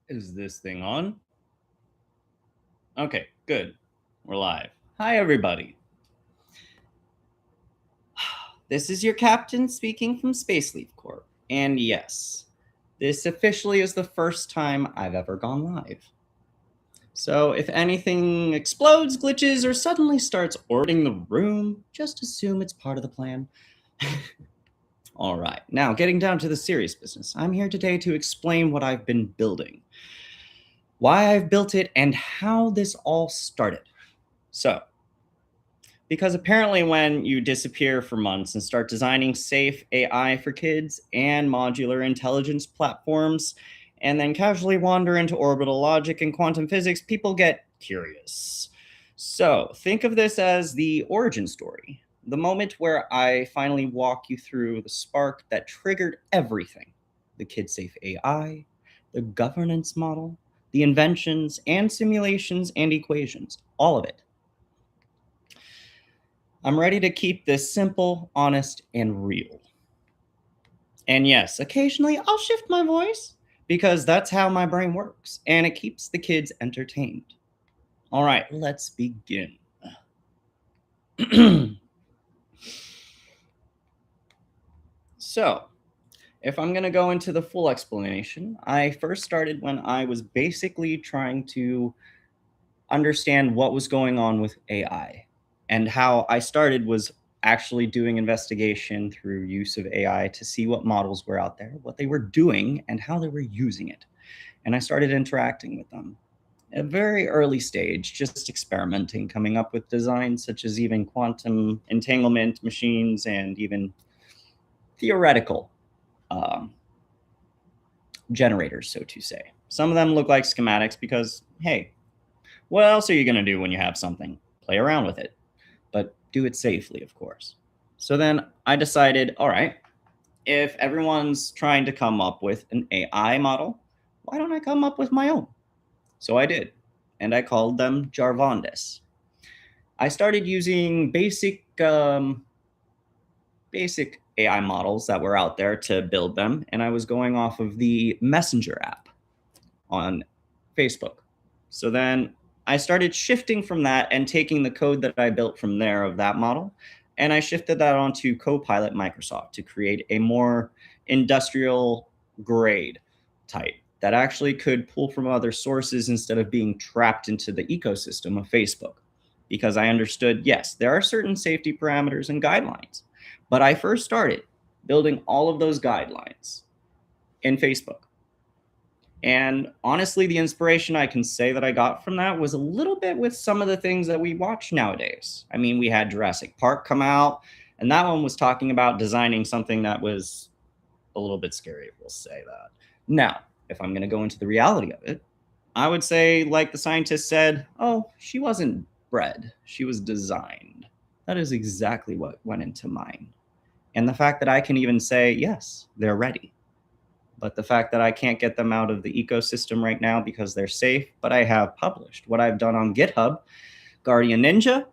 Is this thing on? Okay, good. We're live. Hi, everybody. This is your captain speaking from Space LEAF Corp. And yes, this officially is the first time I've ever gone live. So if anything explodes, glitches, or suddenly starts orbiting the room, just assume it's part of the plan. All right, now getting down to the serious business. I'm here today to explain what I've been building, why I've built it, and how this all started. So, because apparently, when you disappear for months and start designing safe AI for kids and modular intelligence platforms, and then casually wander into orbital logic and quantum physics, people get curious. So, think of this as the origin story, the moment where I finally walk you through the spark that triggered everything: the kid safe AI, the governance model, the inventions and simulations and equations, all of it. I'm ready to keep this simple, honest, and real. And yes, occasionally I'll shift my voice because that's how my brain works and it keeps the kids entertained. All right, let's begin. So, if I'm going to go into the full explanation, I first started when I was basically trying to understand what was going on with AI. And how I started was actually doing investigation through use of AI to see what models were out there, what they were doing, and how they were using it. And I started interacting with them. At a very early stage, just experimenting, coming up with designs such as even quantum entanglement machines and even theoretical um, generators, so to say. Some of them look like schematics because, hey, what else are you going to do when you have something? Play around with it, but do it safely, of course. So then I decided, all right, if everyone's trying to come up with an AI model, why don't I come up with my own? So I did, and I called them Jarvondas. I started using basic AI models that were out there to build them, and I was going off of the Messenger app on Facebook. So then I started shifting from that and taking the code that I built from there of that model, and I shifted that onto Copilot Microsoft to create a more industrial grade type that actually could pull from other sources instead of being trapped into the ecosystem of Facebook. Because I understood, yes, there are certain safety parameters and guidelines, but I first started building all of those guidelines in Facebook. And honestly, the inspiration I can say that I got from that was a little bit with some of the things that we watch nowadays. I mean, we had Jurassic Park come out, and that one was talking about designing something that was a little bit scary, we'll say that. Now, if I'm going to go into the reality of it, I would say, like the scientist said, oh, she wasn't bred, she was designed. That is exactly what went into mine. And the fact that I can even say, yes, they're ready. But the fact that I can't get them out of the ecosystem right now because they're safe, but I have published what I've done on GitHub, Guardian Ninja,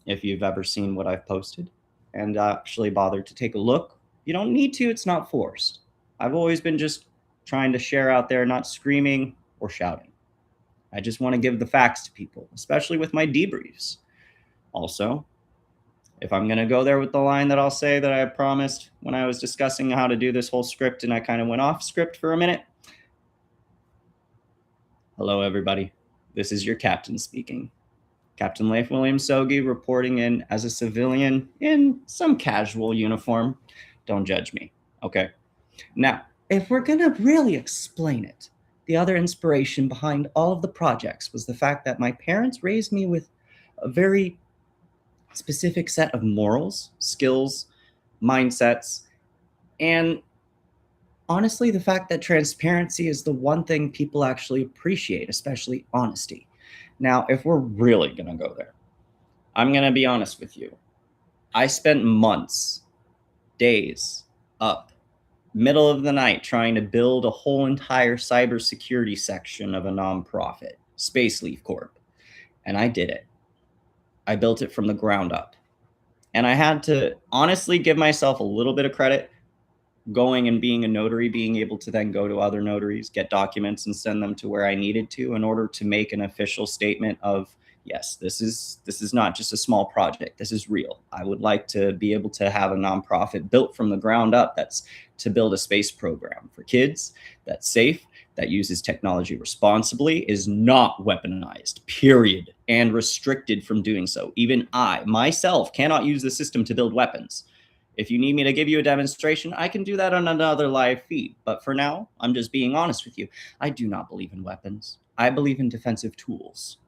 if you've ever seen what I've posted and actually bothered to take a look. You don't need to, it's not forced. I've always been just trying to share out there, not screaming or shouting. I just want to give the facts to people, especially with my debriefs. Also, if I'm going to go there with the line that I'll say that I promised when I was discussing how to do this whole script and I kind of went off script for a minute. Hello, everybody. This is your captain speaking. Captain Leif William Sogge reporting in as a civilian in some casual uniform. Don't judge me, okay? Now, if we're going to really explain it, the other inspiration behind all of the projects was the fact that my parents raised me with a very specific set of morals, skills, mindsets, and honestly, the fact that transparency is the one thing people actually appreciate, especially honesty. Now, if we're really going to go there, I'm going to be honest with you. I spent months, days up, middle of the night trying to build a whole entire cybersecurity section of a nonprofit, Space LEAF Corp. And I did it. I built it from the ground up. And I had to honestly give myself a little bit of credit. going and being a notary, being able to then go to other notaries, get documents and send them to where I needed to in order to make an official statement of, yes, this is not just a small project. This is real. I would like to be able to have a nonprofit built from the ground up that's to build a space program for kids that's safe, that uses technology responsibly, is not weaponized, period, and restricted from doing so. Even I, myself, cannot use the system to build weapons. If you need me to give you a demonstration, I can do that on another live feed. But for now, I'm just being honest with you. I do not believe in weapons. I believe in defensive tools.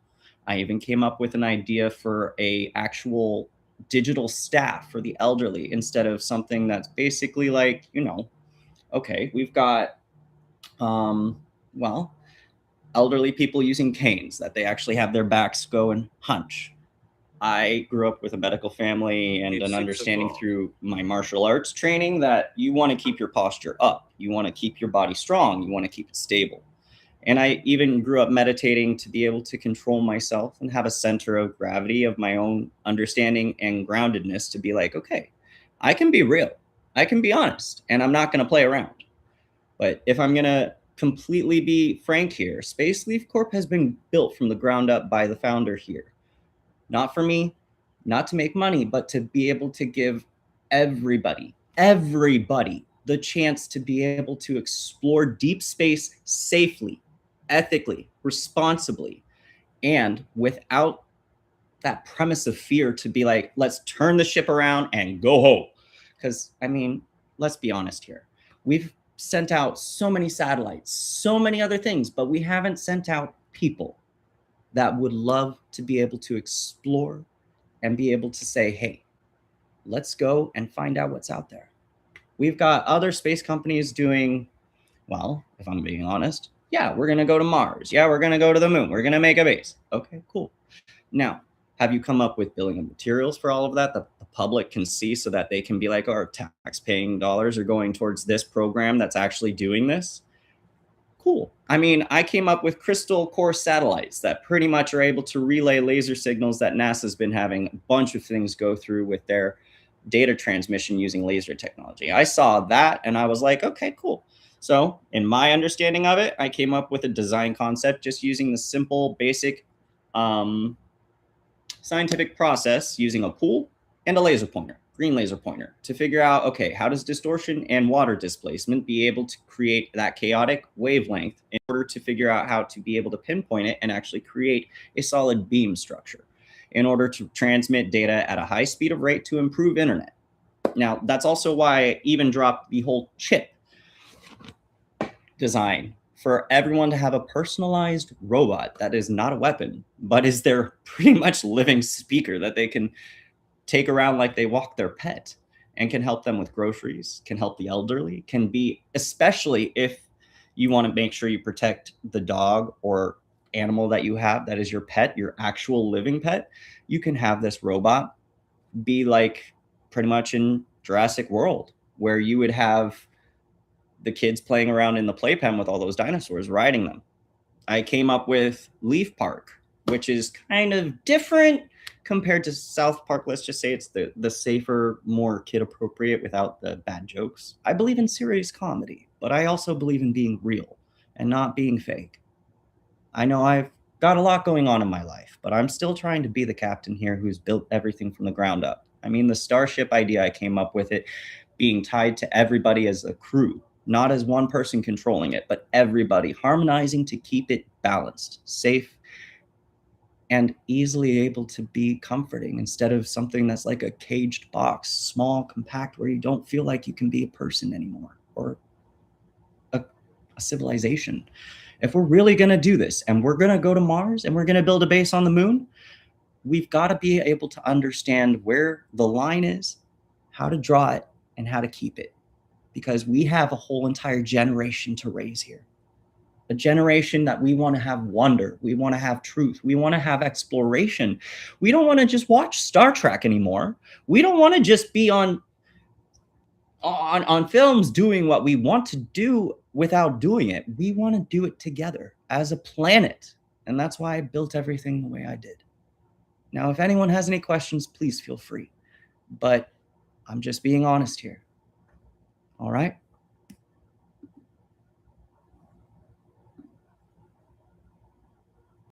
I even came up with an idea for a actual digital staff for the elderly instead of something that's basically like, okay, we've got, well, elderly people using canes that they actually have their backs go and hunch. I grew up with a medical family and an understanding through my martial arts training that you want to keep your posture up. You want to keep your body strong. You want to keep it stable. And I even grew up meditating to be able to control myself and have a center of gravity of my own understanding and groundedness to be like, okay, I can be real. I can be honest, and I'm not going to play around. But if I'm going to completely be frank here, Space LEAF Corp has been built from the ground up by the founder here. Not for me, not to make money, but to be able to give everybody the chance to be able to explore deep space safely, ethically, responsibly, and without that premise of fear to be like, let's turn the ship around and go home. Because, I mean, let's be honest here. We've sent out so many satellites, so many other things, but we haven't sent out people that would love to be able to explore and be able to say, hey, let's go and find out what's out there. We've got other space companies doing, well, if I'm being honest, yeah, we're going to go to Mars. Yeah, we're going to go to the moon. We're going to make a base. Okay, cool. Now, have you come up with billing of materials for all of that the public can see so that they can be like, our tax-paying dollars are going towards this program that's actually doing this? Cool. I mean, I came up with crystal core satellites that pretty much are able to relay laser signals that NASA's been having a bunch of things go through with their data transmission using laser technology. I saw that and I was like, okay, cool. So in my understanding of it, I came up with a design concept just using the simple, basic scientific process using a pool and a laser pointer, green laser pointer, to figure out, okay, how does distortion and water displacement be able to create that chaotic wavelength in order to figure out how to be able to pinpoint it and actually create a solid beam structure in order to transmit data at a high speed of rate to improve internet. Now, that's also why I even dropped the whole chip design for everyone to have a personalized robot that is not a weapon, but is their pretty much living speaker that they can take around like they walk their pet and can help them with groceries, can help the elderly, can be, especially if you want to make sure you protect the dog or animal that you have that is your pet, your actual living pet, you can have this robot be like pretty much in Jurassic World, where you would have the kids playing around in the playpen with all those dinosaurs, riding them. I came up with Leaf Park, which is kind of different compared to South Park. Let's just say it's the safer, more kid appropriate without the bad jokes. I believe in serious comedy, but I also believe in being real and not being fake. I know I've got a lot going on in my life, but I'm still trying to be the captain here who's built everything from the ground up. I mean, the Starship idea, I came up with it being tied to everybody as a crew, not as one person controlling it, but everybody harmonizing to keep it balanced, safe, and easily able to be comforting instead of something that's like a caged box, small, compact, where you don't feel like you can be a person anymore or a civilization. If we're really going to do this and we're going to go to Mars and we're going to build a base on the moon, we've got to be able to understand where the line is, how to draw it, and how to keep it. Because we have a whole entire generation to raise here. A generation that we want to have wonder. We want to have truth. We want to have exploration. We don't want to just watch Star Trek anymore. We don't want to just be on films doing what we want to do without doing it. We want to do it together as a planet. And that's why I built everything the way I did. Now, if anyone has any questions, please feel free. But I'm just being honest here. All right?